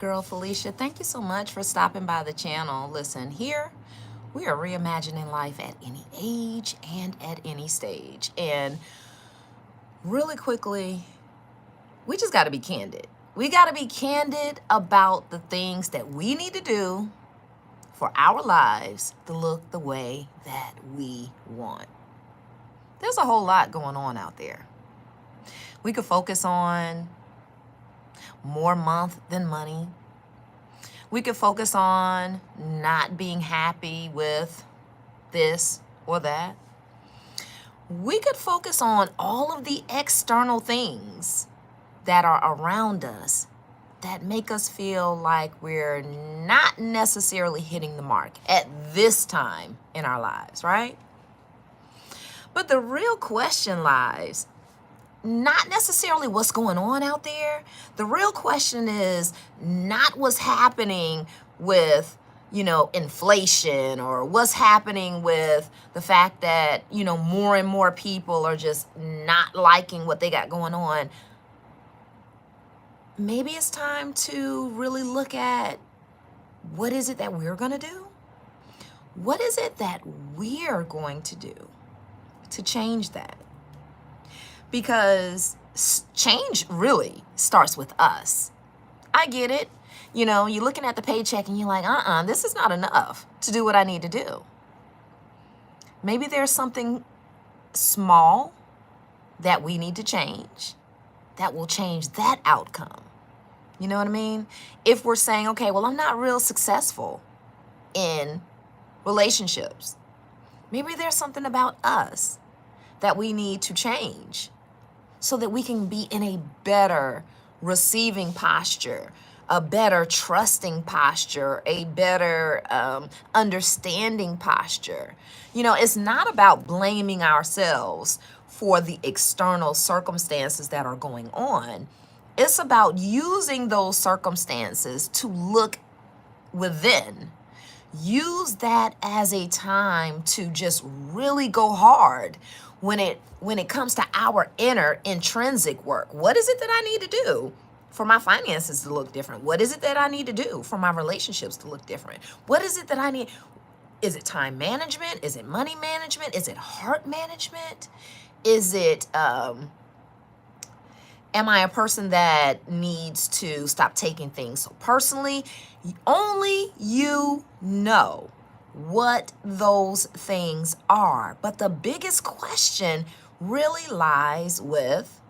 Girl Felicia, thank you so much for stopping by the channel. Listen, here we are reimagining life at any age and at any stage. And really quickly, we just got to be candid. We got to be candid about the things that we need to do for our lives to look the way that we want. There's a whole lot going on out there. We could focus on more month than money. We could focus on not being happy with this or that. We could focus on all of the external things that are around us that make us feel like we're not necessarily hitting the mark at this time in our lives, right? But the real question lies not necessarily what's going on out there. The real question is not what's happening with, inflation, or what's happening with the fact that, more and more people are just not liking what they got going on. Maybe it's time to really look at what is it that we're going to do? What is it that we're going to do to change that? Because change really starts with us. I get it. You're looking at the paycheck and you're like, this is not enough to do what I need to do. Maybe there's something small that we need to change that will change that outcome. You know what I mean? If we're saying, okay, well, I'm not real successful in relationships, maybe there's something about us that we need to change so that we can be in a better receiving posture, a better trusting posture, a better understanding posture. It's not about blaming ourselves for the external circumstances that are going on. It's about using those circumstances to look within. Use that as a time to just really go hard when it comes to our inner intrinsic work. What is it that I need to do for my finances to look different? What is it that I need to do for my relationships to look different? What is it that I need? Is it time management? Is it money management? Is it heart management? Is it, am I a person that needs to stop taking things so personally? Only you know what those things are. But the biggest question really lies with,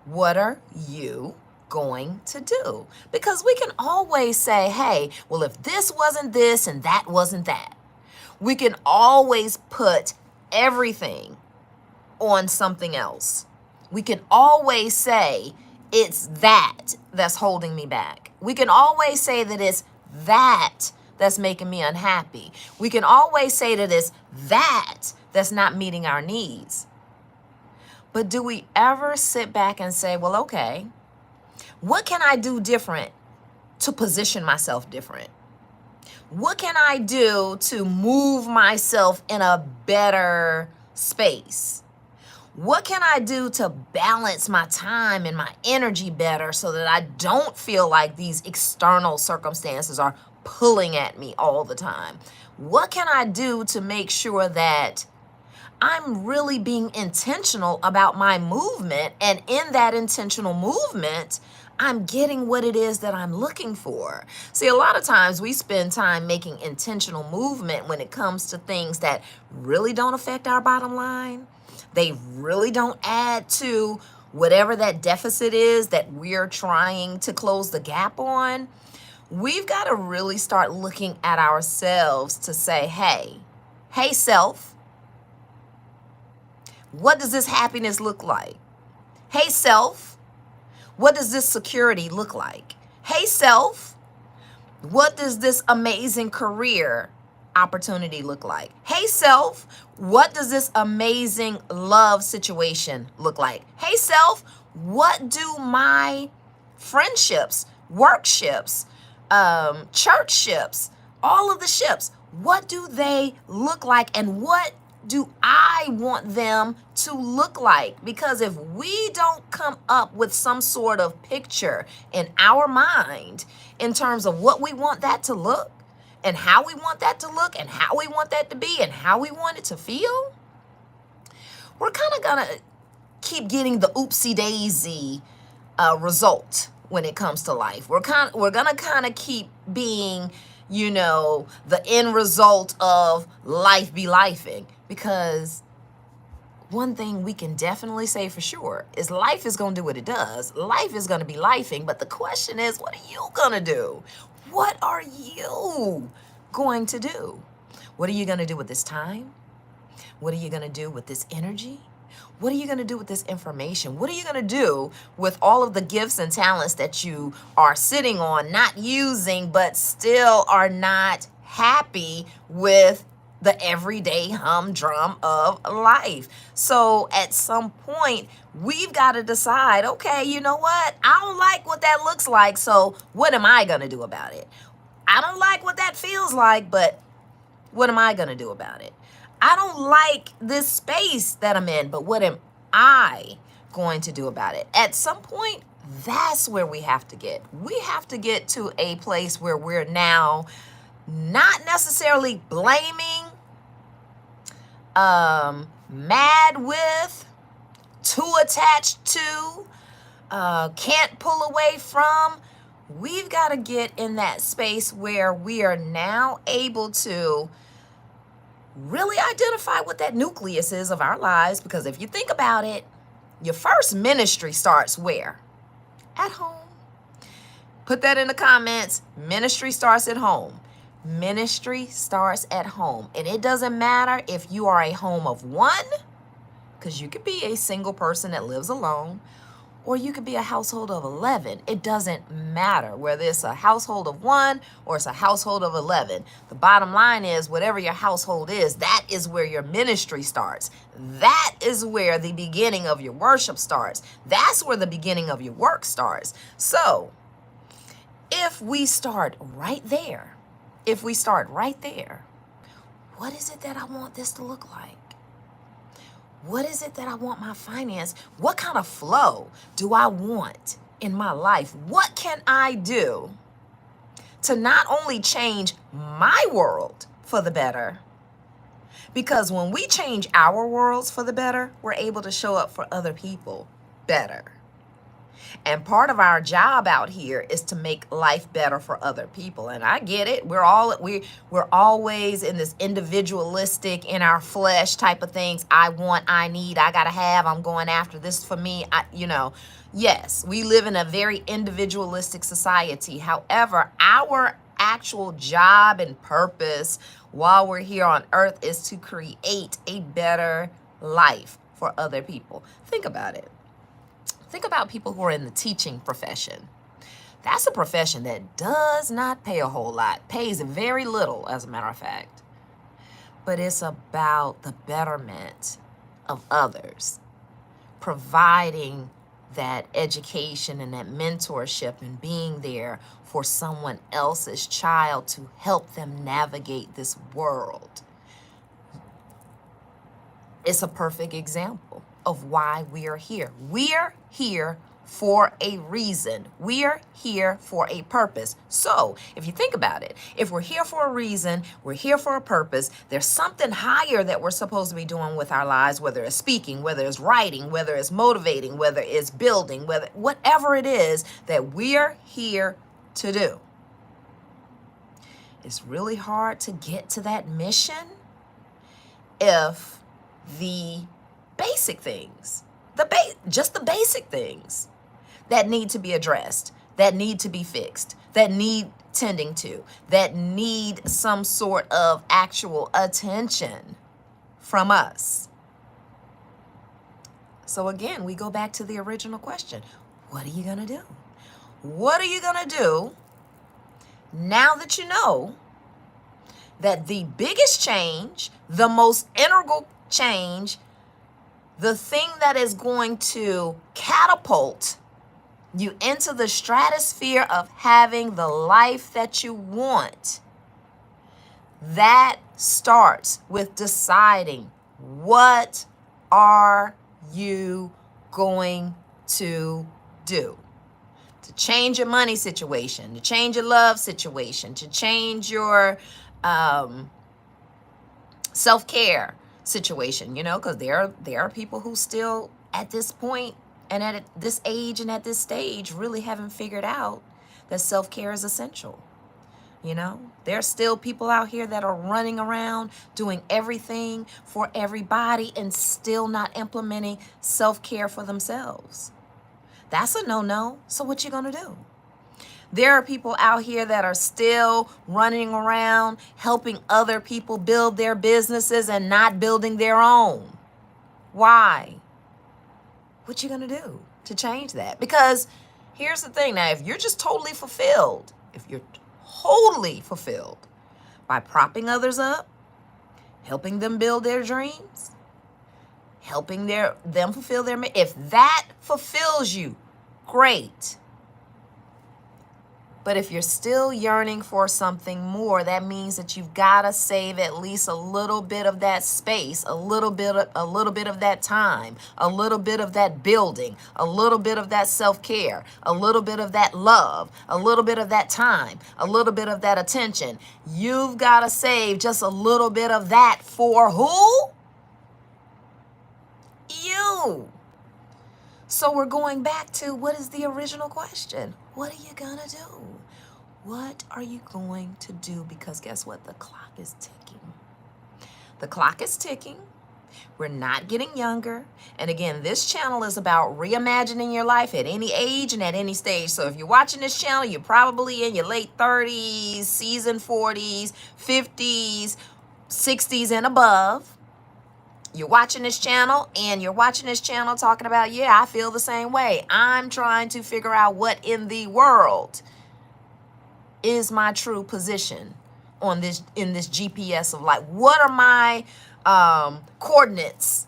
what are you going to do? Because we can always say, hey, well, if this wasn't this and that wasn't that. We can always put everything on something else. We can always say it's that that's holding me back. We can always say that it's that that's making me unhappy. We can always say that it's that that's not meeting our needs. But do we ever sit back and say, well, okay, what can I do different to position myself different? What can I do to move myself in a better space? What can I do to balance my time and my energy better so that I don't feel like these external circumstances are pulling at me all the time? What can I do to make sure that I'm really being intentional about my movement, and in that intentional movement, I'm getting what it is that I'm looking for? See, a lot of times we spend time making intentional movement when it comes to things that really don't affect our bottom line. They really don't add to whatever that deficit is that we're trying to close the gap on. We've got to really start looking at ourselves to say, hey, self, what does this happiness look like? Hey, self, what does this security look like? Hey, self, what does this amazing career opportunity look like? Hey, self, what does this amazing love situation look like? Hey, self, what do my friendships, workships, church ships, all of the ships, what do they look like, and what do I want them to look like? Because if we don't come up with some sort of picture in our mind in terms of what we want that to look and how we want that to look and how we want that to be and how we want it to feel, we're kind of gonna keep getting the oopsie daisy result when it comes to life. We're gonna kind of keep being, you know, the end result of life be lifing. Because one thing we can definitely say for sure is life is gonna do what it does. Life is gonna be lifing, but the question is, what are you gonna do? What are you going to do? What are you gonna do with this time? What are you gonna do with this energy? What are you gonna do with this information? What are you gonna do with all of the gifts and talents that you are sitting on, not using, but still are not happy with the everyday humdrum of life? So at some point, we've got to decide, okay, you know what? I don't like what that looks like, so what am I gonna do about it? I don't like what that feels like, but what am I gonna do about it? I don't like this space that I'm in, but what am I going to do about it? At some point, that's where we have to get. We have to get to a place where we're now not necessarily blaming, mad with, too attached to, can't pull away from. We've got to get in that space where we are now able to really identify what that nucleus is of our lives. Because if you think about it, your first ministry starts where? At home. Put that in the comments. Ministry starts at home. Ministry starts at home. And it doesn't matter if you are a home of one, because you could be a single person that lives alone, or you could be a household of 11. It doesn't matter whether it's a household of one or it's a household of 11. The bottom line is, whatever your household is, that is where your ministry starts. That is where the beginning of your worship starts. That's where the beginning of your work starts. So if we start right there, what is it that I want this to look like? What is it that I want my finance? What kind of flow do I want in my life? What can I do to not only change my world for the better? Because when we change our worlds for the better, we're able to show up for other people better. And part of our job out here is to make life better for other people. And I get it. We're always in this individualistic, in our flesh type of things. I want, I need, I gotta have, I'm going after this for me. Yes, we live in a very individualistic society. However, our actual job and purpose while we're here on earth is to create a better life for other people. Think about it. Think about people who are in the teaching profession. That's a profession that does not pay a whole lot, pays very little, as a matter of fact. But it's about the betterment of others, providing that education and that mentorship and being there for someone else's child to help them navigate this world. It's a perfect example of why we are here. We're here for a reason. We're here for a purpose. So if you think about it, if we're here for a reason, we're here for a purpose, there's something higher that we're supposed to be doing with our lives, whether it's speaking, whether it's writing, whether it's motivating, whether it's building, whatever it is that we're here to do. It's really hard to get to that mission if the basic things, just the basic things that need to be addressed, that need to be fixed, that need tending to, that need some sort of actual attention from us. So again, we go back to the original question. What are you gonna do? What are you gonna do now that you know that the biggest change, the most integral change, the thing that is going to catapult you into the stratosphere of having the life that you want, that starts with deciding What are you going to do to change your money situation, to change your love situation, to change your self-care situation, because there are people who still at this point and at this age and at this stage really haven't figured out that self-care is essential. There's still people out here that are running around doing everything for everybody and still not implementing self-care for themselves. That's a no-no. So what you gonna do? There are people out here that are still running around helping other people build their businesses and not building their own. Why? What you gonna do to change that? Because here's the thing now, if you're just totally fulfilled, by propping others up, helping them build their dreams, helping them fulfill their, if that fulfills you, great. But if you're still yearning for something more, that means that you've got to save at least a little bit of that space, a little bit of that time, a little bit of that building, a little bit of that self-care, a little bit of that love, a little bit of that time, a little bit of that attention. You've got to save just a little bit of that for who? You. So we're going back to, what is the original question? What are you gonna do? What are you going to do? Because guess what? The clock is ticking. The clock is ticking. We're not getting younger. And again, this channel is about reimagining your life at any age and at any stage. So if you're watching this channel, you're probably in your late 30s, seasoned 40s, 50s, 60s and above. You're watching this channel talking about, yeah, I feel the same way. I'm trying to figure out what in the world is my true position in this GPS of life. What are my coordinates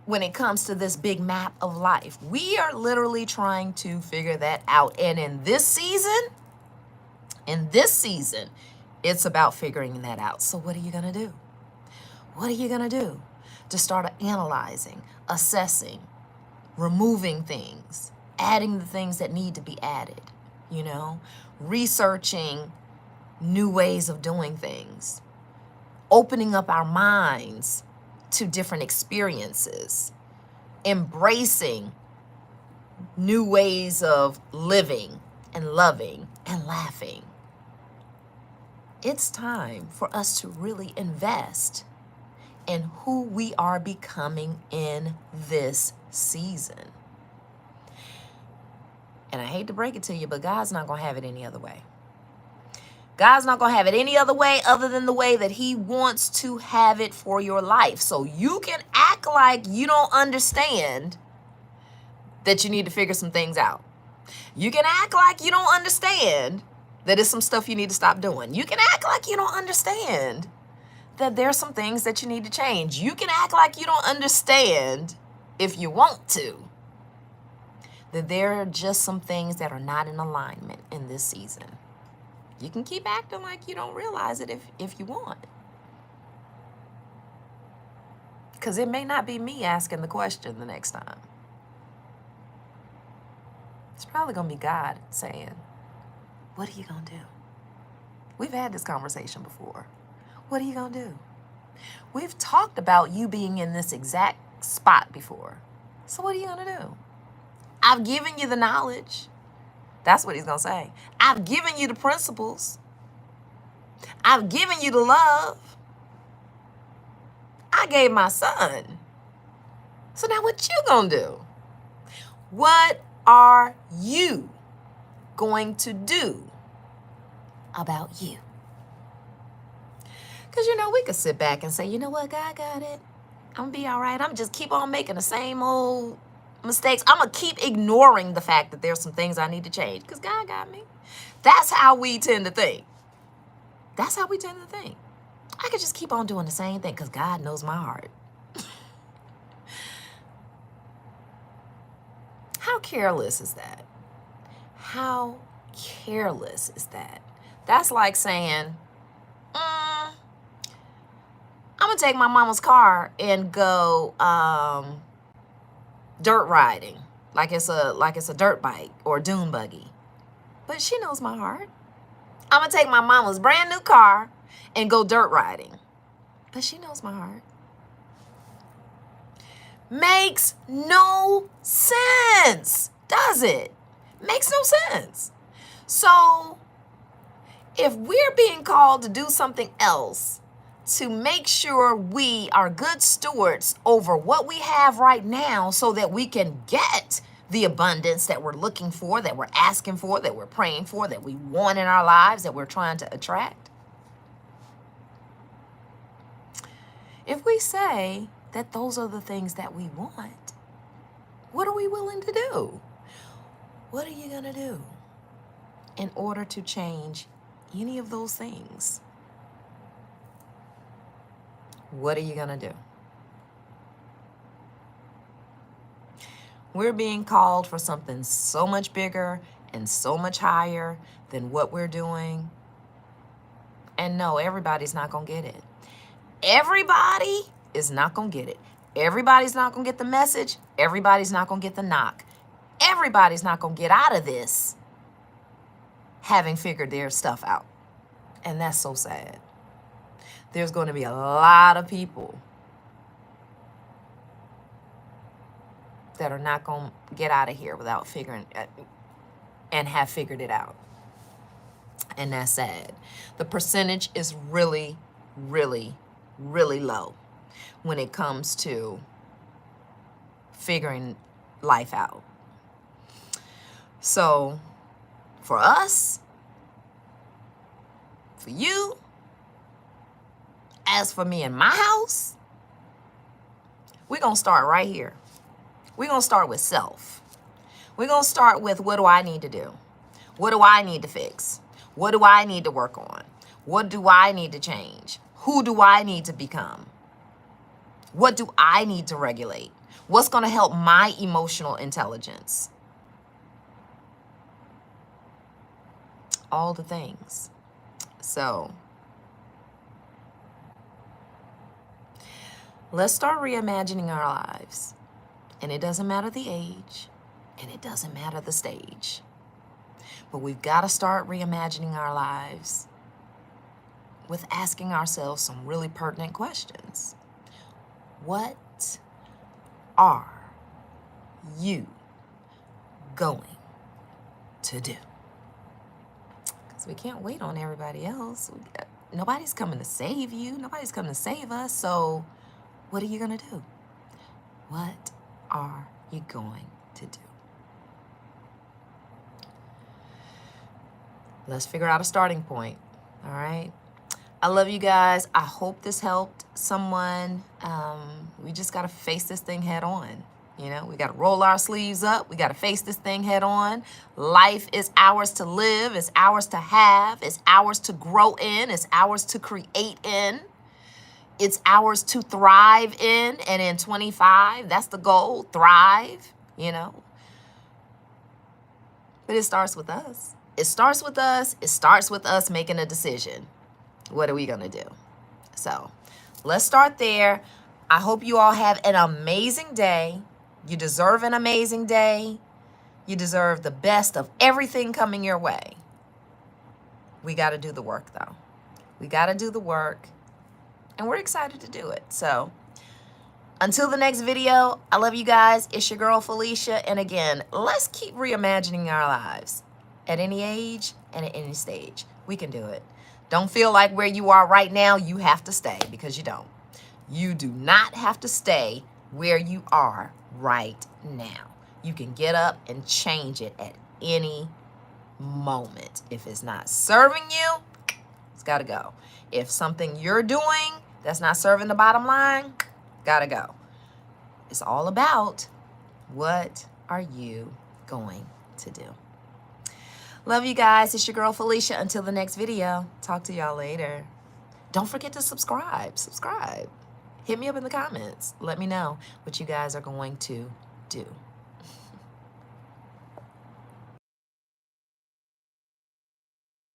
when it comes to this big map of life? We are literally trying to figure that out. And in this season, it's about figuring that out. So what are you going to do? What are you going to do to start analyzing, assessing, removing things, adding the things that need to be added, researching new ways of doing things, opening up our minds to different experiences, embracing new ways of living and loving and laughing. It's time for us to really invest in who we are becoming in this season. And I hate to break it to you, but God's not going to have it any other way. God's not going to have it any other way other than the way that he wants to have it for your life. So you can act like you don't understand that you need to figure some things out. You can act like you don't understand that there's some stuff you need to stop doing. You can act like you don't understand that there's some things that you need to change. You can act like you don't understand, if you want to, that there are just some things that are not in alignment in this season. You can keep acting like you don't realize it if you want. Because it may not be me asking the question the next time. It's probably going to be God saying, what are you going to do? We've had this conversation before. What are you going to do? We've talked about you being in this exact spot before. So what are you going to do? I've given you the knowledge. That's what he's going to say. I've given you the principles. I've given you the love. I gave my son. So now what you going to do? What are you going to do about you? Because, we could sit back and say, you know what, God got it. I'm going to be all right. I'm just keep on making the same old mistakes. I'm going to keep ignoring the fact that there's some things I need to change because God got me. That's how we tend to think. I could just keep on doing the same thing because God knows my heart. How careless is that? How careless is that? That's like saying, I'm gonna take my mama's car and go dirt riding, like it's a dirt bike or a dune buggy. But she knows my heart. I'm gonna take my mama's brand new car and go dirt riding. But she knows my heart. Makes no sense, does it? Makes no sense. So if we're being called to do something else to make sure we are good stewards over what we have right now so that we can get the abundance that we're looking for, that we're asking for, that we're praying for, that we want in our lives, that we're trying to attract. If we say that those are the things that we want, what are we willing to do? What are you going to do in order to change any of those things? What are you going to do? We're being called for something so much bigger and so much higher than what we're doing. And no, everybody's not going to get it. Everybody is not going to get it. Everybody's not going to get the message. Everybody's not going to get the knock. Everybody's not going to get out of this having figured their stuff out. And that's so sad. There's going to be a lot of people that are not going to get out of here without figuring and have figured it out. And that's sad. The percentage is really, really, really low when it comes to figuring life out. So for us, for you, as for me and my house, we're going to start right here. We're going to start with self. We're going to start with, what do I need to do? What do I need to fix? What do I need to work on? What do I need to change? Who do I need to become? What do I need to regulate? What's going to help my emotional intelligence? All the things. So let's start reimagining our lives. And it doesn't matter the age, and it doesn't matter the stage. But we've got to start reimagining our lives with asking ourselves some really pertinent questions. What are you going to do? Because we can't wait on everybody else. Nobody's coming to save you. Nobody's coming to save us. So what are you going to do? What are you going to do? Let's figure out a starting point. All right. I love you guys. I hope this helped someone. We just got to face this thing head on. You know, we got to roll our sleeves up. We got to face this thing head on. Life is ours to live. It's ours to have. It's ours to grow in. It's ours to create in. It's ours to thrive in. And in 25, that's the goal, thrive, you know. But it starts with us. It starts with us. It starts with us making a decision. What are we going to do? So let's start there. I hope you all have an amazing day. You deserve an amazing day. You deserve the best of everything coming your way. We got to do the work, though. We got to do the work. And we're excited to do it. So until the next video, I love you guys. It's your girl, Felicia. And again, let's keep reimagining our lives at any age and at any stage. We can do it. Don't feel like where you are right now, you have to stay, because you don't. You do not have to stay where you are right now. You can get up and change it at any moment. If it's not serving you, it's got to go. If something you're doing that's not serving the bottom line, got to go. It's all about, what are you going to do? Love you guys. It's your girl, Felicia. Until the next video. Talk to y'all later. Don't forget to subscribe. Subscribe. Hit me up in the comments. Let me know what you guys are going to do.